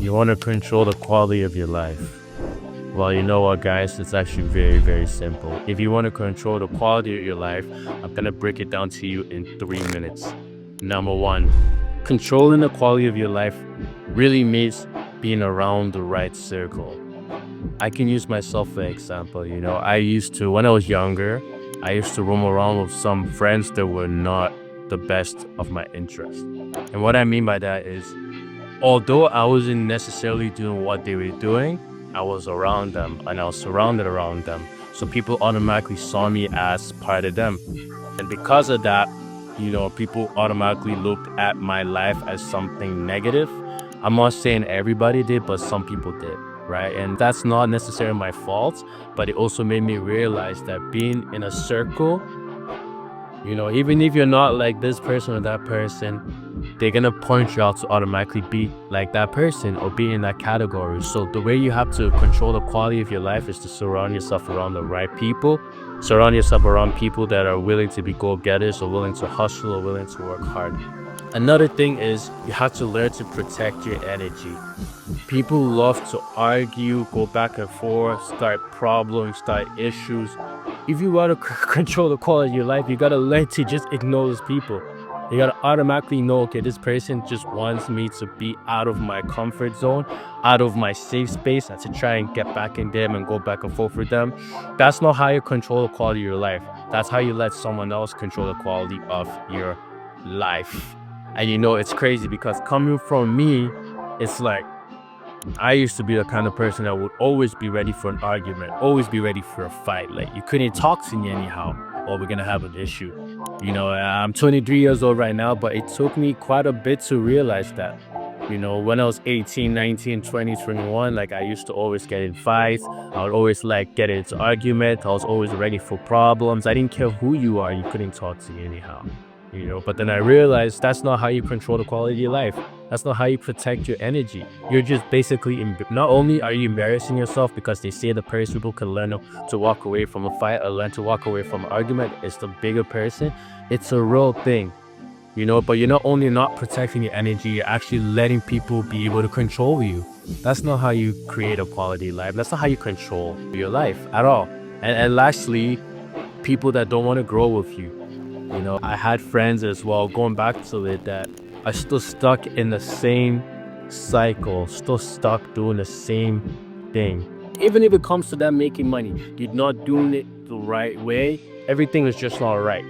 You want to control the quality of your life. Well, you know what, guys? It's actually very, very simple. If you want to control the quality of your life, I'm going to break it down to you in 3 minutes. Number one, controlling the quality of your life really means being around the right circle. I can use myself for example. When I was younger, I used to roam around with some friends that were not the best of my interest. And what I mean by that is, although I wasn't necessarily doing what they were doing, I was around them and I was surrounded around them. So people automatically saw me as part of them. And because of that, people automatically looked at my life as something negative. I'm not saying everybody did, but some people did, right? And that's not necessarily my fault, but it also made me realize that being in a circle, even if you're not like this person or that person, they're gonna point you out to automatically be like that person or be in that category. So the way you have to control the quality of your life is to surround yourself around the right people. Surround yourself around people that are willing to be go-getters or willing to hustle or willing to work hard. Another thing is you have to learn to protect your energy. People love to argue, go back and forth, start problems, start issues. If you want to control the quality of your life, you got to learn to just ignore those people. You got to automatically know, okay, this person just wants me to be out of my comfort zone, out of my safe space, and to try and get back in them and go back and forth with them. That's not how you control the quality of your life. That's how you let someone else control the quality of your life. And it's crazy because coming from me, it's like, I used to be the kind of person that would always be ready for an argument, always be ready for a fight. Like, you couldn't talk to me anyhow, or we're gonna have an issue. I'm 23 years old right now, but it took me quite a bit to realize that. When I was 18, 19, 20, 21, like, I used to always get in fights. I would always get into arguments. I was always ready for problems. I didn't care who you are, you couldn't talk to me anyhow. But then I realized that's not how you control the quality of your life. That's not how you protect your energy. You're just basically, not only are you embarrassing yourself because they say the person people can learn to walk away from a fight or learn to walk away from an argument, it's the bigger person. It's a real thing, but you're not only not protecting your energy, you're actually letting people be able to control you. That's not how you create a quality life. That's not how you control your life at all. And lastly, people that don't want to grow with you. I had friends as well, going back to it, that are still stuck in the same cycle, still stuck doing the same thing. Even if it comes to them making money, you're not doing it the right way. Everything is just not right.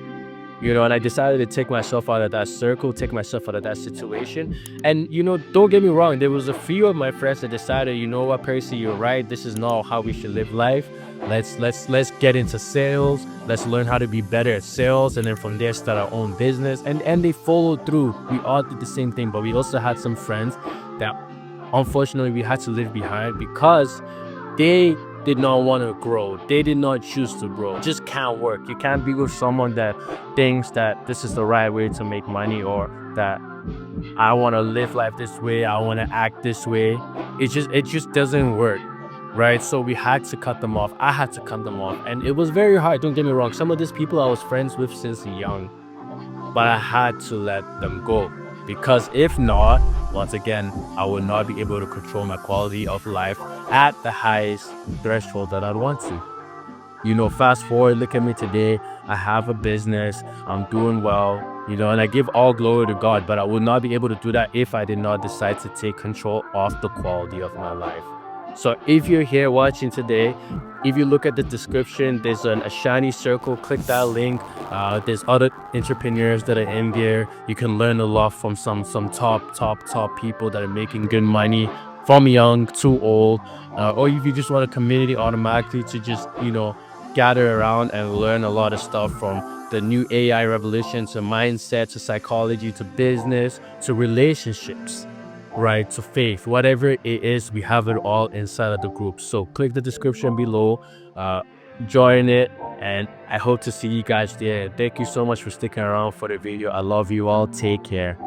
And I decided to take myself out of that circle, take myself out of that situation. And, don't get me wrong, there was a few of my friends that decided, you know what, Percy, you're right. This is not how we should live life. Let's get into sales. Let's learn how to be better at sales. And then from there, start our own business. And they followed through. We all did the same thing. But we also had some friends that, unfortunately, we had to leave behind because they did not want to grow. They did not choose to grow. It just can't work. You can't be with someone that thinks that this is the right way to make money, or that I want to live life this way, I want to act this way. It just doesn't work, right? So we had to cut them off. I had to cut them off, and it was very hard. Don't get me wrong. Some of these people I was friends with since young, but I had to let them go, because if not, once again, I would not be able to control my quality of life at the highest threshold that I'd want to. Fast forward, look at me today. I have a business. I'm doing well, and I give all glory to God, but I would not be able to do that if I did not decide to take control of the quality of my life. So if you're here watching today, if you look at the description, there's a shiny circle. Click that link. There's other entrepreneurs that are in there. You can learn a lot from some top people that are making good money, from young to old. Or if you just want a community automatically to just, gather around and learn a lot of stuff, from the new AI revolution to mindset to psychology to business to relationships, right, to faith, whatever it is, we have it all inside of the group. So click the description below, join it, and I hope to see you guys there. Thank you so much for sticking around for the video. I love you all. Take care.